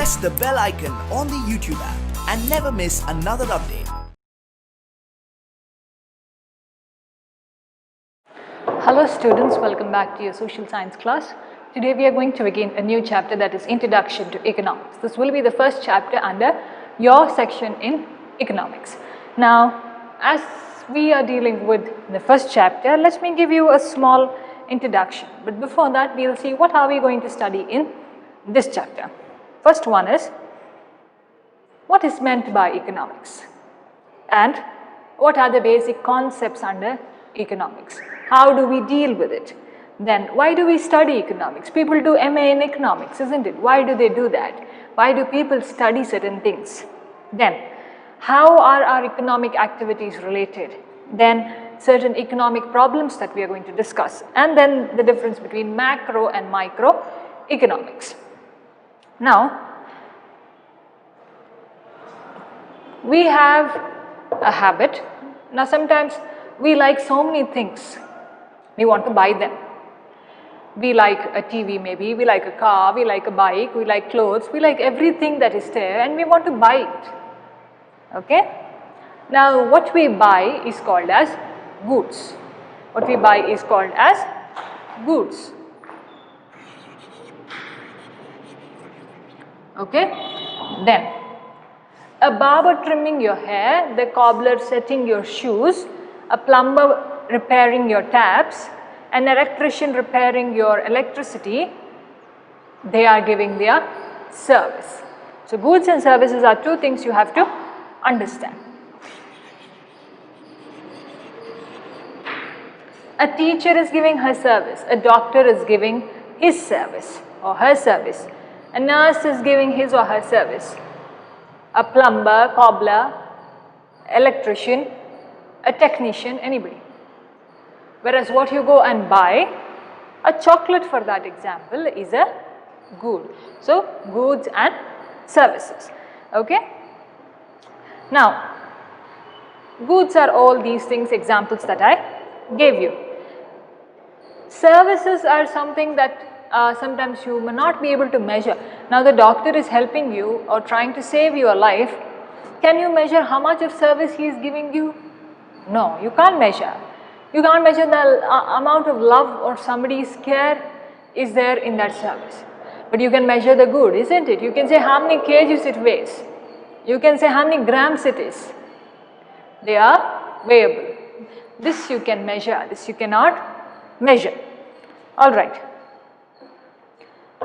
press the bell icon on the YouTube app and never miss another update. Hello students, welcome back to your social science class. Today we are going to begin a new chapter, that is Introduction to Economics. This will be the first chapter under your section in economics. Now, as we are dealing with the first chapter, let me give you a small introduction. But before that, we will see what are we going to study in this chapter. First one is, what is meant by economics and what are the basic concepts under economics? How do we deal with it? Then why do we study economics? People do MA in economics, isn't it? Why do they do that? Why do people study certain things? Then how are our economic activities related? Then certain economic problems that we are going to discuss, and then the difference between macro and micro economics. Now, we have a habit. Now sometimes we like so many things, we want to buy them. We like a TV maybe, we like a car, we like a bike, we like clothes, we like everything that is there and we want to buy it. Okay? Now what we buy is called as goods. What we buy is called as goods. Okay? Then a barber trimming your hair, the cobbler setting your shoes, a plumber repairing your taps, an electrician repairing your electricity, they are giving their service. So goods and services are two things you have to understand. A teacher is giving her service, a doctor is giving his service or her service, a nurse is giving his or her service, a plumber, cobbler, electrician, a technician, anybody. Whereas what you go and buy, a chocolate for that example, is a good. So goods and services. Okay? Now, goods are all these things, examples that I gave you. Services are something that sometimes you may not be able to measure. Now the doctor is helping you or trying to save your life. Can you measure how much of service he is giving you? No, you can't measure. You can't measure the amount of love or somebody's care is there in that service. But you can measure the good, isn't it? You can say how many kgs it weighs. You can say how many grams it is. They are weighable. This you can measure, this you cannot measure. Alright.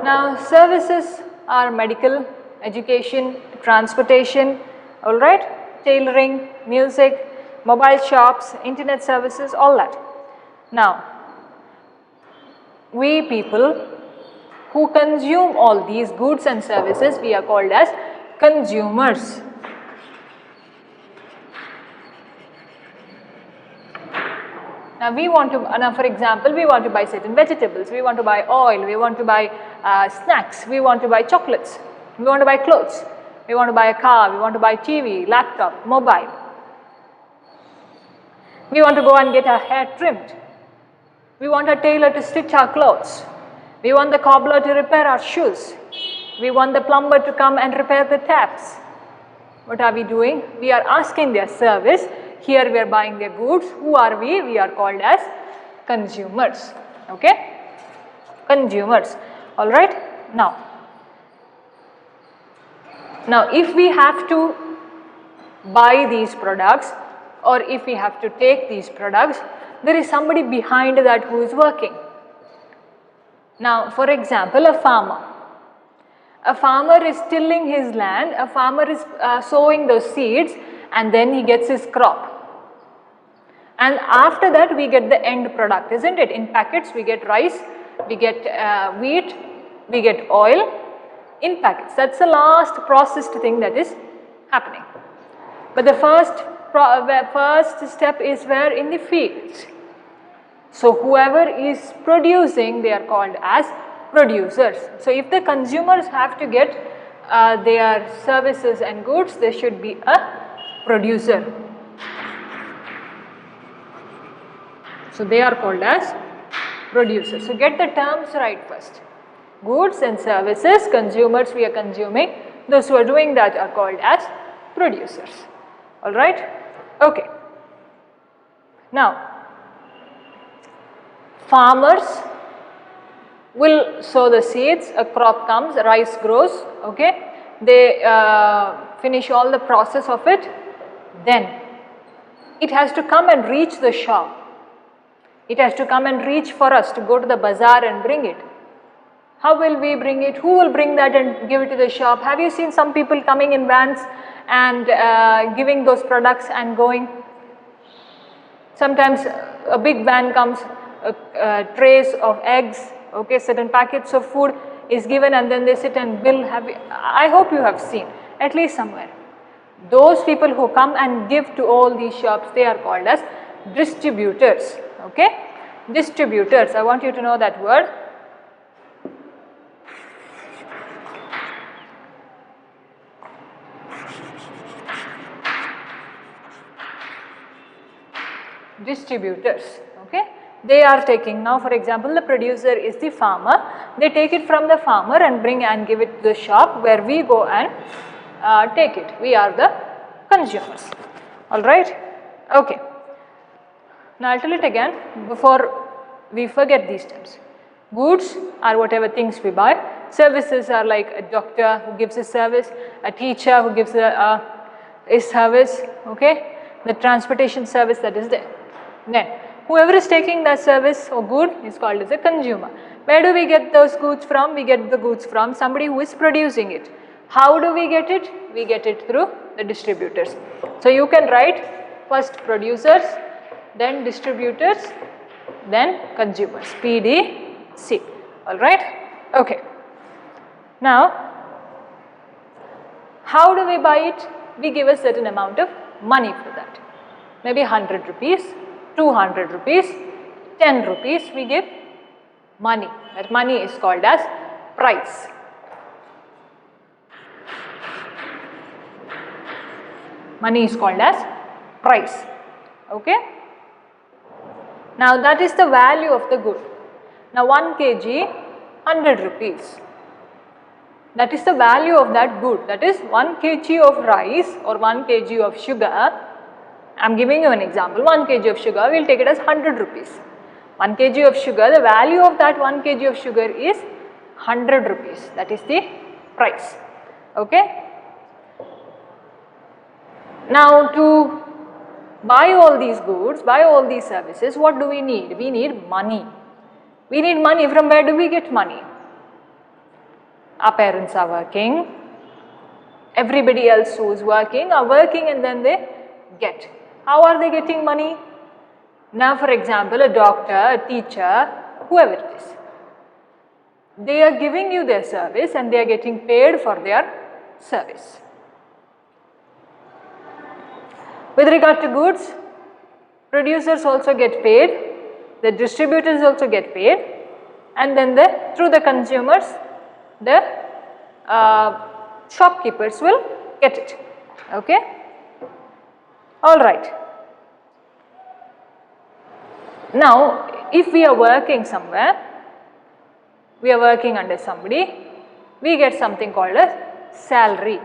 Now services are medical, education, transportation, alright, tailoring, music, mobile shops, internet services, all that. Now, we people who consume all these goods and services, we are called as consumers. Now we want to, for example, we want to buy certain vegetables, we want to buy oil, we want to buy snacks, we want to buy chocolates, we want to buy clothes, we want to buy a car, we want to buy TV, laptop, mobile. We want to go and get our hair trimmed. We want a tailor to stitch our clothes. We want the cobbler to repair our shoes. We want the plumber to come and repair the taps. What are we doing? We are asking their service. Here we are buying their goods. Who are we? We are called as consumers. Okay? Consumers. Alright? Now if we have to buy these products or if we have to take these products, there is somebody behind that who is working. Now for example, a farmer. A farmer is tilling his land, a farmer is sowing those seeds and then he gets his crop. And after that we get the end product, isn't it? In packets we get rice, we get wheat, we get oil in packets. That's the last processed thing that is happening. But the first step is where? In the fields. So whoever is producing, they are called as producers. So if the consumers have to get their services and goods, there should be a producer. So they are called as producers. So get the terms right first. Goods and services, consumers, we are consuming. Those who are doing that are called as producers. Alright? Okay. Now, farmers will sow the seeds, a crop comes, rice grows, okay. They finish all the process of it, then it has to come and reach the shop. It has to come and reach for us to go to the bazaar and bring it. How will we bring it? Who will bring that and give it to the shop? Have you seen some people coming in vans and giving those products and going? Sometimes a big van comes, trays of eggs, okay, certain packets of food is given and then they sit and bill. I hope you have seen, at least somewhere. Those people who come and give to all these shops, they are called as distributors, okay. Distributors, I want you to know that word. Distributors, okay. They are taking, now for example, the producer is the farmer. They take it from the farmer and bring and give it to the shop where we go and take it. We are the consumers. Alright? Okay. Now I'll tell it again before we forget these terms. Goods are whatever things we buy. Services are like a doctor who gives a service, a teacher who gives a service, okay. The transportation service that is there. Then whoever is taking that service or good is called as a consumer. Where do we get those goods from? We get the goods from somebody who is producing it. How do we get it? We get it through the distributors. So you can write first producers, then distributors, then consumers. PDC. Alright? Okay. Now, how do we buy it? We give a certain amount of money for that. Maybe 100 rupees, 200 rupees, 10 rupees we give money. That money is called as price. Money is called as price. Okay. Now that is the value of the good. Now 1 kg, 100 rupees. That is the value of that good. That is 1 kg of rice or 1 kg of sugar. I am giving you an example. 1 kg of sugar, we will take it as 100 rupees. 1 kg of sugar, the value of that 1 kg of sugar is 100 rupees. That is the price. Okay. Now to buy all these goods, buy all these services, what do we need? We need money. We need money. From where do we get money? Our parents are working. Everybody else who is working are working and then they get. How are they getting money? Now for example, a doctor, a teacher, whoever it is. They are giving you their service and they are getting paid for their service. With regard to goods, producers also get paid, the distributors also get paid, and then through the consumers, the shopkeepers will get it. Okay? Alright. Now, if we are working somewhere, we are working under somebody, we get something called as salary.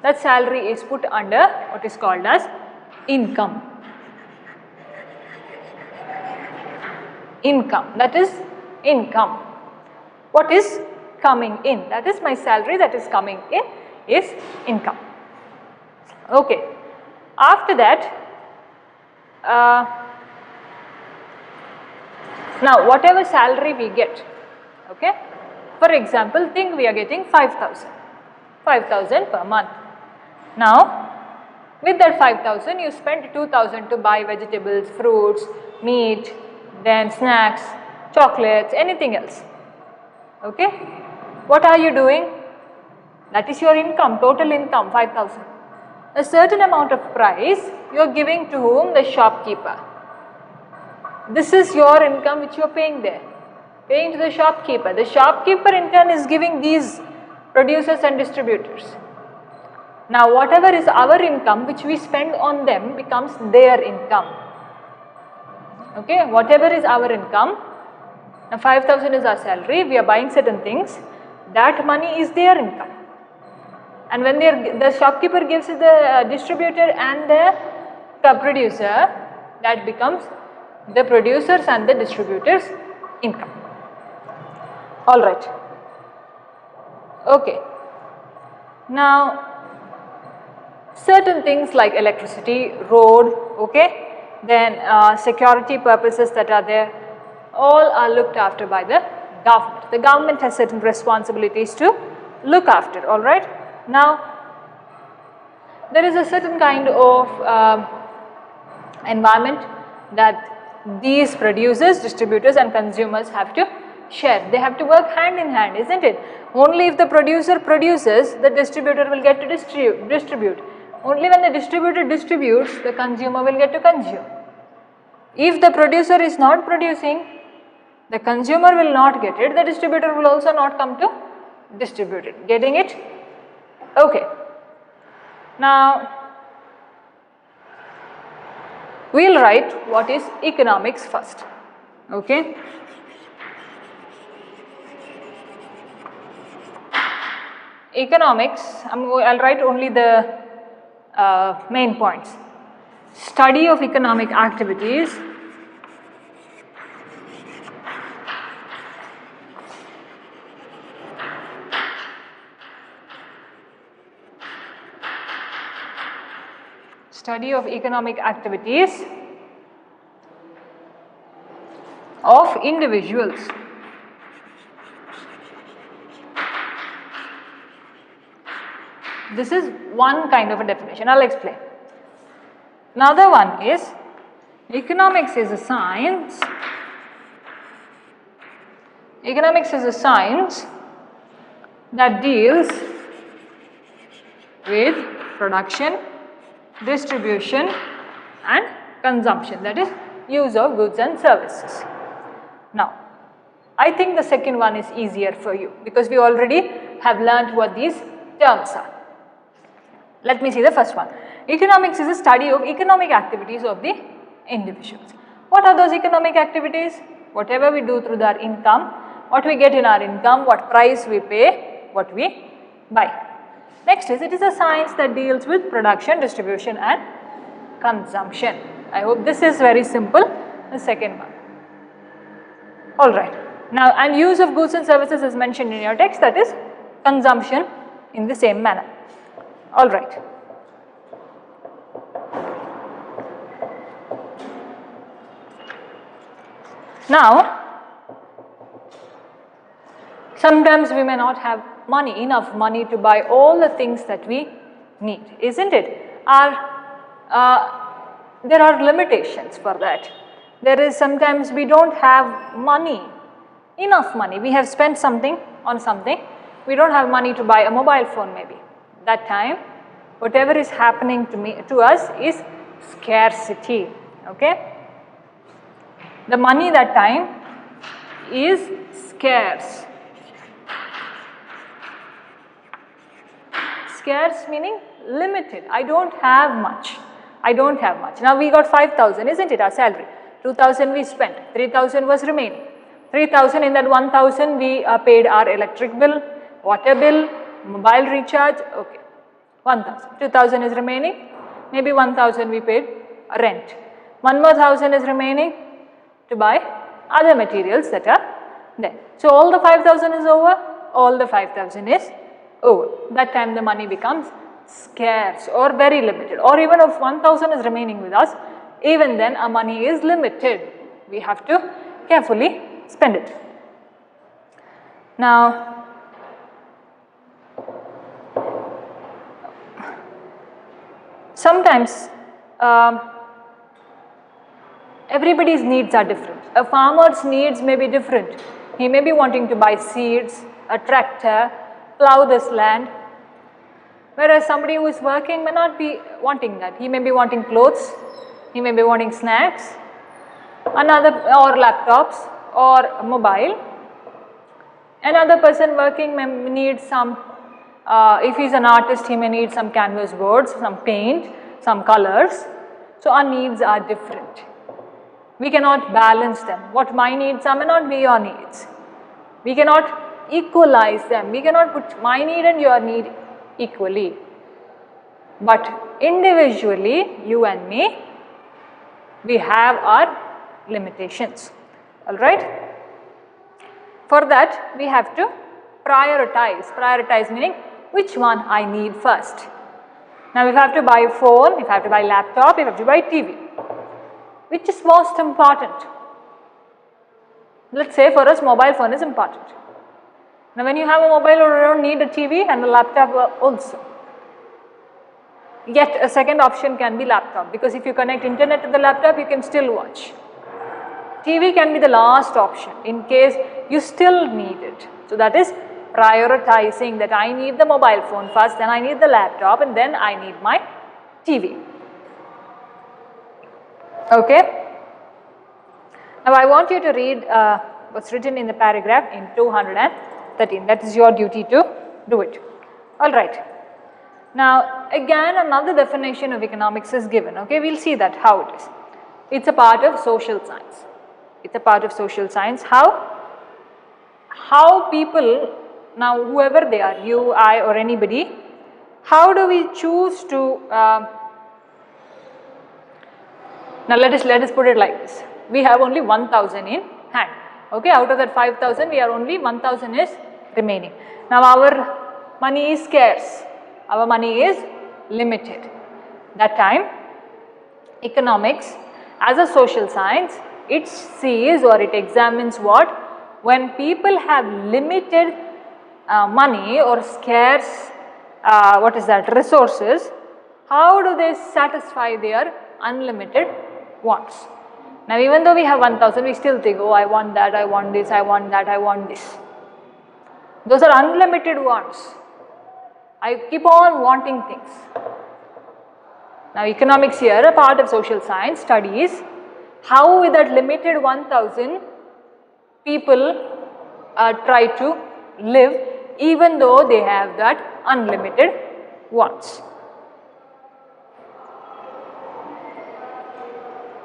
That salary is put under what is called as income. Income, that is income. What is coming in? That is my salary that is coming in is income. Okay. After that, now whatever salary we get, okay. For example, think we are getting 5,000 per month. Now, with that 5,000, you spend 2,000 to buy vegetables, fruits, meat, then snacks, chocolates, anything else. Okay? What are you doing? That is your income, total income, 5,000. A certain amount of price you are giving to whom? The shopkeeper. This is your income which you are paying there. Paying to the shopkeeper. The shopkeeper in turn is giving these producers and distributors. Now whatever is our income which we spend on them becomes their income. Okay, whatever is our income, now 5,000 is our salary, we are buying certain things, that money is their income. And when the shopkeeper gives it the distributor and the producer, that becomes the producers and the distributors' income. Alright. Okay. Now, certain things like electricity, road, okay, then security purposes that are there, all are looked after by the government. The government has certain responsibilities to look after, alright. Now, there is a certain kind of environment that these producers, distributors and consumers have to share. They have to work hand in hand, isn't it? Only if the producer produces, the distributor will get to distribute. Only when the distributor distributes, the consumer will get to consume. If the producer is not producing, the consumer will not get it, the distributor will also not come to distribute it. Getting it? Okay. Now, we will write what is economics first, okay. Economics, I will write only the main points. Study of economic activities, study of economic activities of individuals. This is one kind of a definition. I will explain. Another one is economics is a science. Economics is a science that deals with production, distribution and consumption, that is use of goods and services. Now, I think the second one is easier for you because we already have learnt what these terms are. Let me see the first one. Economics is a study of economic activities of the individuals. What are those economic activities? Whatever we do through our income, what we get in our income, what price we pay, what we buy. Next is, it is a science that deals with production, distribution and consumption. I hope this is very simple, the second one. Alright. Now, and use of goods and services is mentioned in your text, that is consumption in the same manner. Alright. Now, sometimes we may not have enough money to buy all the things that we need, isn't it? There are limitations for that. There is sometimes we don't have enough money. We have spent something on something. We don't have money to buy a mobile phone maybe. That time, whatever is happening to us is scarcity, okay? The money that time is scarce. Scarce meaning limited. I don't have much. Now we got 5,000, isn't it, our salary? 2,000 we spent, 3,000 was remaining. 3,000, in that 1,000 we paid our electric bill, water bill, mobile recharge, okay. 1,000. 2,000 is remaining, maybe 1,000 we paid rent. 1 more 1,000 is remaining to buy other materials that are there. So all the 5,000 is over, all the 5,000 is over. That time the money becomes scarce or very limited, or even if 1,000 is remaining with us, even then our money is limited. We have to carefully spend it. Now, sometimes everybody's needs are different. A farmer's needs may be different. He may be wanting to buy seeds, a tractor, plow this land, whereas somebody who is working may not be wanting that. He may be wanting clothes, he may be wanting snacks, or laptops or mobile. Another person working may need some, if he is an artist, he may need some canvas boards, some paint, some colors. So our needs are different. We cannot balance them. What my needs are may not be your needs. We cannot equalize them. We cannot put my need and your need equally. But individually, you and me, we have our limitations. Alright? For that, we have to prioritize. Prioritize meaning which one I need first. Now, if I have to buy a phone, if I have to buy a laptop, if I have to buy TV, which is most important? Let's say for us, mobile phone is important. Now, when you have a mobile, you don't need a TV and a laptop also. Yet, a second option can be laptop, because if you connect internet to the laptop, you can still watch. TV can be the last option in case you still need it. So, that is prioritizing, that I need the mobile phone first, then I need the laptop, and then I need my TV. Okay. Now, I want you to read what's written in the paragraph in 213. That is your duty to do it. Alright. Now, again another definition of economics is given. Okay, we will see that how it is. It's a part of social science. It's a part of social science. How people, now whoever they are, you, I or anybody, how do we choose to, now let us put it like this. We have only 1,000 in hand. Okay, out of that 5,000, we are only 1,000 is remaining. Now, our money is scarce. Our money is limited. That time, economics as a social science, it sees or it examines what? When people have limited money or scarce, resources, how do they satisfy their unlimited wants? Now, even though we have 1,000, we still think, oh, I want that, I want this, I want that, I want this. Those are unlimited wants. I keep on wanting things. Now, economics here, a part of social science, studies how with that limited 1,000 people try to live even though they have that unlimited wants.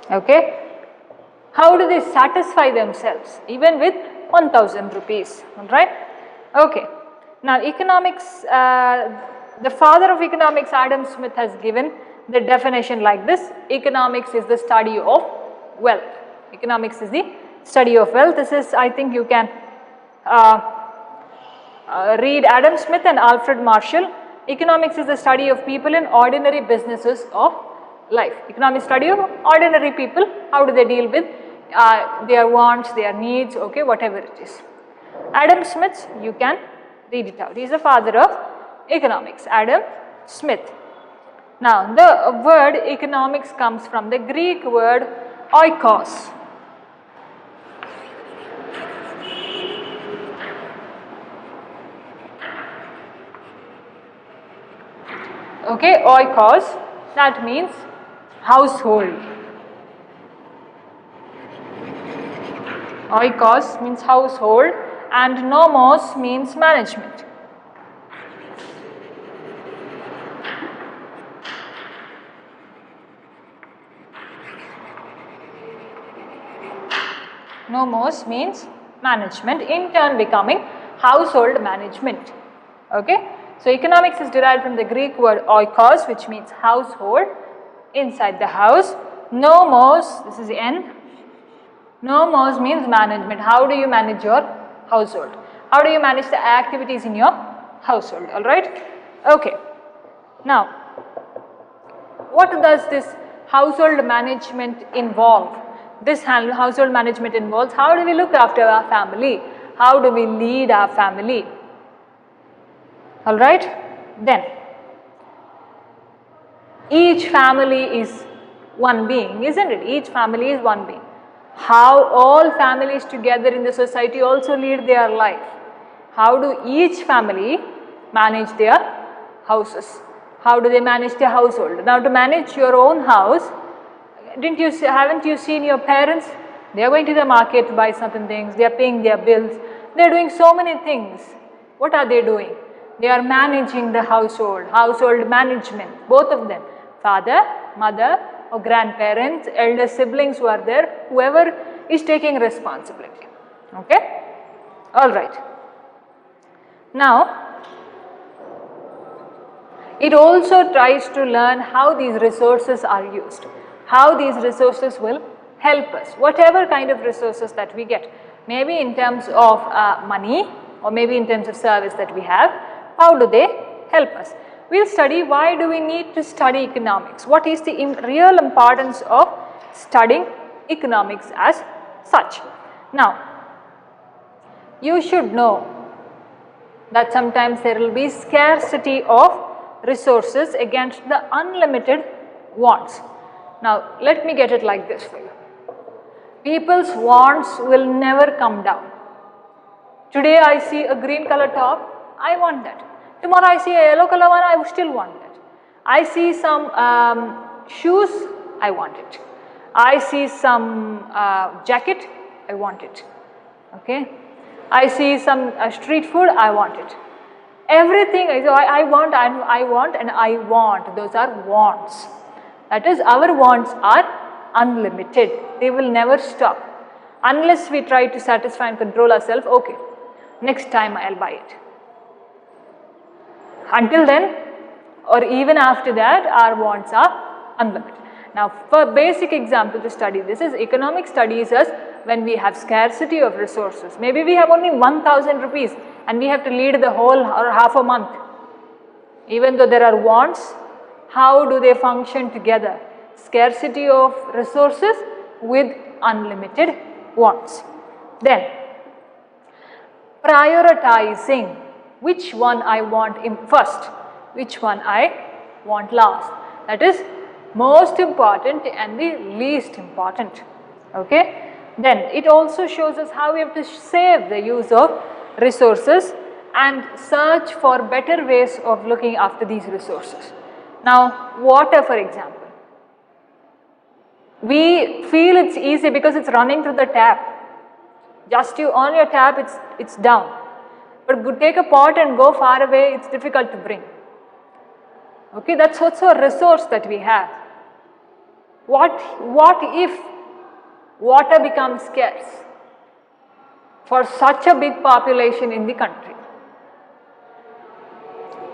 Okay. How do they satisfy themselves even with 1,000 rupees, alright? Okay. Now, economics, the father of economics, Adam Smith, has given the definition like this: economics is the study of wealth. Economics is the study of wealth. This is, I think you can read Adam Smith and Alfred Marshall. Economics is the study of people in ordinary businesses of life. Economic study of ordinary people, how do they deal with their wants, their needs, okay, whatever it is. Adam Smith, you can read it out. He is the father of economics, Adam Smith. Now, the word economics comes from the Greek word oikos. Okay, oikos, that means household. Oikos means household and nomos means management. Nomos means management, in turn becoming household management. Okay. So, economics is derived from the Greek word oikos, which means household, inside the house. Nomos, this is N. Nomos means management. How do you manage your household? How do you manage the activities in your household? Alright? Okay. Now, what does this household management involve? This household management involves how do we look after our family? How do we lead our family? Alright? Then, each family is one being, isn't it? Each family is one being. How all families together in the society also lead their life. How do each family manage their houses? How do they manage their household? Now, to manage your own house, haven't you seen your parents? They are going to the market to buy certain things, they are paying their bills, they are doing so many things. What are they doing? They are managing the household, household management, both of them, father, mother or grandparents, elder siblings who are there, whoever is taking responsibility. Okay? Alright. Now, It also tries to learn how these resources are used, how these resources will help us, whatever kind of resources that we get, maybe in terms of money or maybe in terms of service that we have, how do they help us? We will study why do we need to study economics, what is the real importance of studying economics as such. Now, you should know that sometimes there will be scarcity of resources against the unlimited wants. Now, let me get it like this for you. People's wants will never come down. Today I see a green color top, I want that. Tomorrow I see a yellow color one, I still want that. I see some shoes, I want it. I see some jacket, I want it. Okay. I see some street food, I want it. Everything is I want and I want and I want. Those are wants. That is, our wants are unlimited. They will never stop. Unless we try to satisfy and control ourselves, okay, next time I'll buy it. Until then, or even after that, our wants are unlimited. Now, for basic example to study this is economic studies us when we have scarcity of resources. Maybe we have only 1000 rupees and we have to lead the whole or half a month. Even though there are wants, how do they function together? Scarcity of resources with unlimited wants. Then, prioritizing which one I want first, which one I want last. That is most important and the least important. Okay. Then it also shows us how we have to save the use of resources and search for better ways of looking after these resources. Now, water for example. We feel it's easy because it's running through the tap. Just you on your tap, it's down. But take a pot and go far away, it's difficult to bring. Okay, that's also a resource that we have. What if water becomes scarce for such a big population in the country?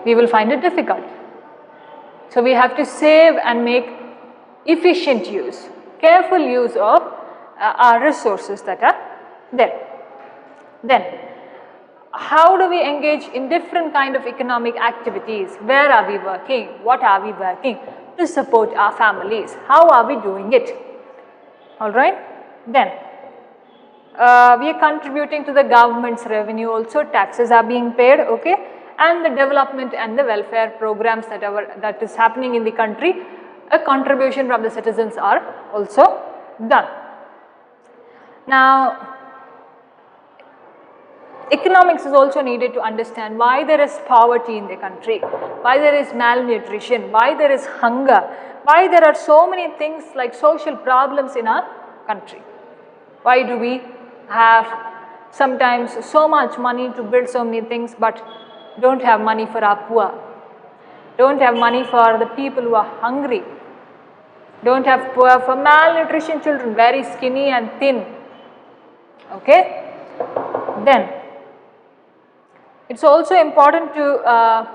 We will find it difficult. So we have to save and make efficient use, careful use of our resources that are there. Then, how do we engage in different kind of economic activities? Where are we working? What are we working to support our families? How are we doing it? Alright. Then, we are contributing to the government's revenue also, taxes are being paid, okay, and the development and the welfare programs that is happening in the country, a contribution from the citizens are also done. Now, economics is also needed to understand why there is poverty in the country, why there is malnutrition, why there is hunger, why there are so many things like social problems in our country. Why do we have sometimes so much money to build so many things but don't have money for our poor, don't have money for the people who are hungry, don't have poor for malnutrition children, very skinny and thin. Okay. Then, it's also important to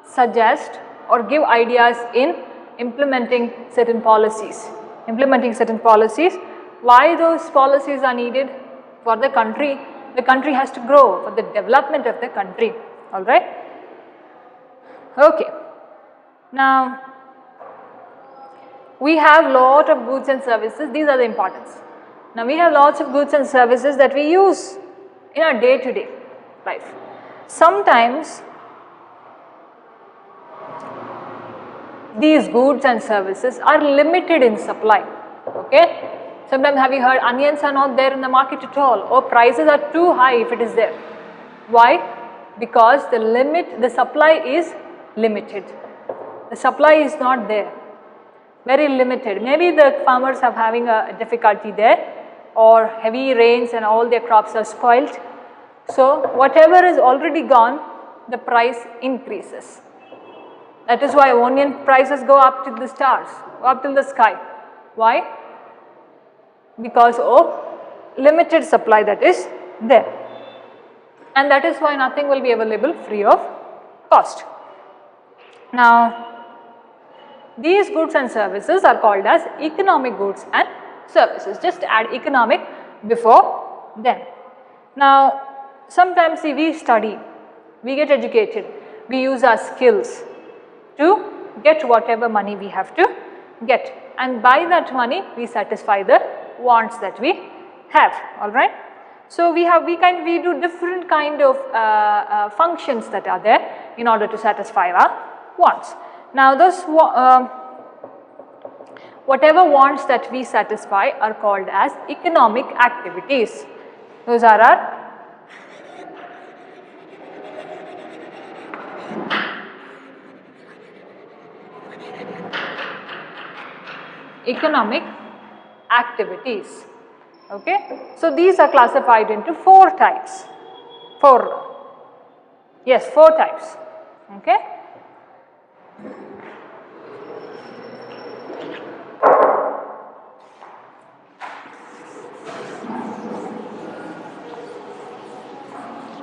suggest or give ideas in implementing certain policies. Why those policies are needed for the country? The country has to grow for the development of the country. Alright? Okay. Now, we have lot of goods and services. These are the importance. Now, we have lots of goods and services that we use in our day-to-day life. Sometimes these goods and services are limited in supply. Okay. Sometimes have you heard onions are not there in the market at all, or prices are too high if it is there. Why? Because the supply is limited. The supply is not there. Very limited. Maybe the farmers are having a difficulty there, or heavy rains and all their crops are spoiled. So, whatever is already gone, the price increases. That is why onion prices go up to the stars, up to the sky. Why? Because of limited supply that is there. And that is why nothing will be available free of cost. Now, these goods and services are called as economic goods and services. Just add economic before them. Now, sometimes we study, we get educated, we use our skills to get whatever money we have to get, and by that money we satisfy the wants that we have, alright. So, we do different kind of functions that are there in order to satisfy our wants. Now, those whatever wants that we satisfy are called as economic activities. Those are our economic activities. Okay. So, these are classified into 4 types. 4 types. Okay.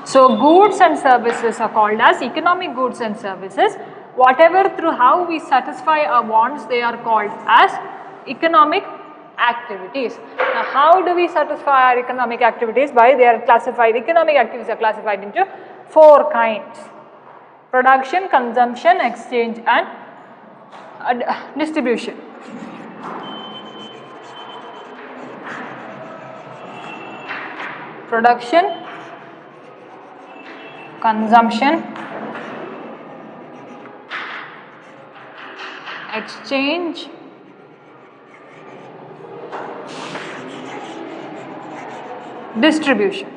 So, goods and services are called as economic goods and services. Whatever through how we satisfy our wants, they are called as economic activities. Now, how do we satisfy our economic activities? Economic activities are classified into 4 kinds: production, consumption, exchange and distribution. Production, consumption, exchange, distribution.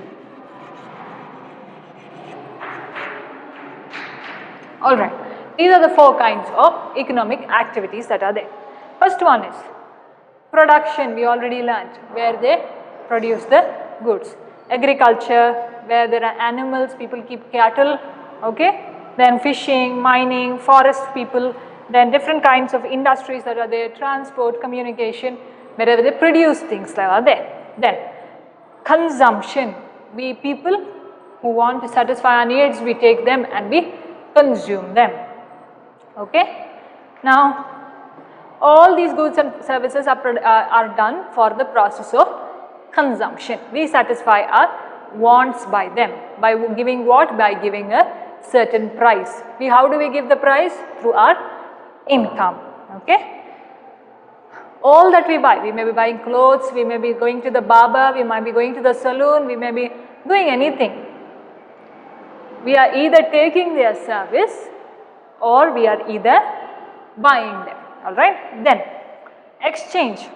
Alright, these are the 4 kinds of economic activities that are there. First one is production, we already learnt, where they produce the goods. Agriculture, where there are animals, people keep cattle, okay. Then fishing, mining, forest people, then different kinds of industries that are there, transport, communication, wherever they produce things that are there. Then consumption, we people who want to satisfy our needs, we take them and we consume them, okay. Now, all these goods and services are done for the process of consumption. We satisfy our wants by them. By giving what? By giving a certain price. How do we give the price? Through our income, okay. All that we buy, we may be buying clothes, we may be going to the barber, we might be going to the salon, we may be doing anything. We are either taking their service or we are either buying them, alright. Then exchange.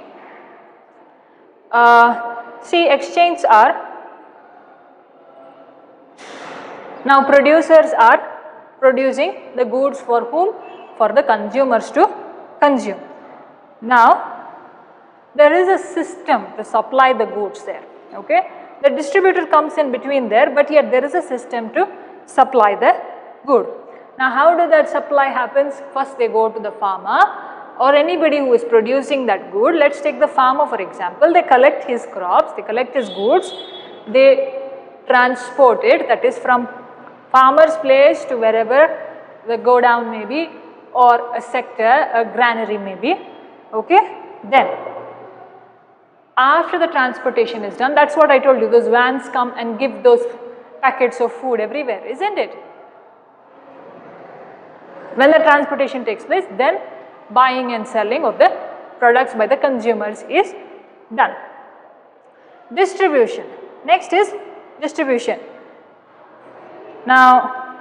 See, exchange are, now producers are producing the goods for whom? For the consumers to consume. Now, there is a system to supply the goods there, okay. The distributor comes in between there, but yet there is a system to supply the good. Now, how does that supply happens? First they go to the farmer or anybody who is producing that good. Let's take the farmer for example. They collect his crops, they collect his goods, they transport it, that is from farmer's place to wherever the go down may be, or a sector, a granary may be, okay. Then after the transportation is done, that's what I told you, those vans come and give those packets of food everywhere, isn't it? When the transportation takes place, then buying and selling of the products by the consumers is done. Distribution. Next is distribution. Now,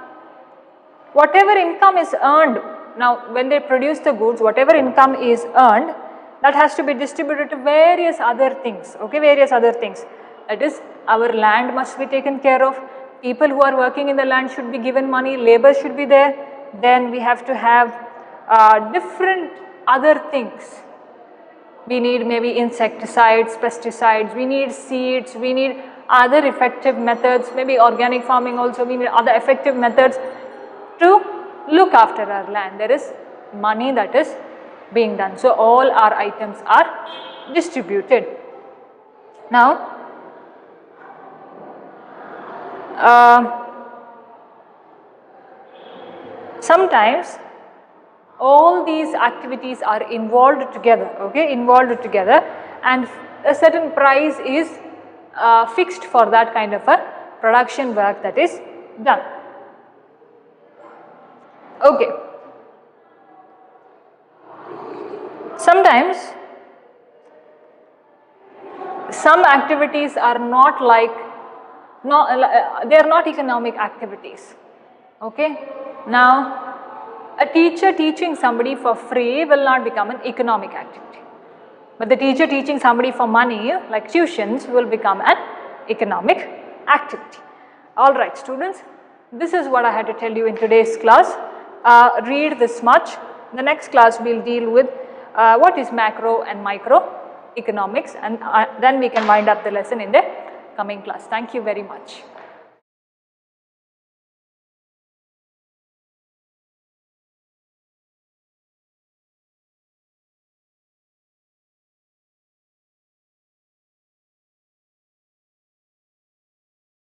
whatever income is earned, now when they produce the goods, whatever income is earned, that has to be distributed to various other things, okay, various other things. That is, our land must be taken care of, people who are working in the land should be given money, labor should be there, then we have to have different other things. We need maybe insecticides, pesticides, we need seeds, we need other effective methods, maybe organic farming also, we need other effective methods to look after our land. There is money that is being done. So, all our items are distributed. Now, sometimes all these activities are involved together, okay, involved together, and a certain price is fixed for that kind of a production work that is done. Okay. Sometimes some activities are not like, they are not economic activities, okay. Now a teacher teaching somebody for free will not become an economic activity, but the teacher teaching somebody for money like tuitions will become an economic activity. Alright students, this is what I had to tell you in today's class. Read this much. The next class we will deal with what is macro and micro economics, and then we can wind up the lesson in the coming class. Thank you very much.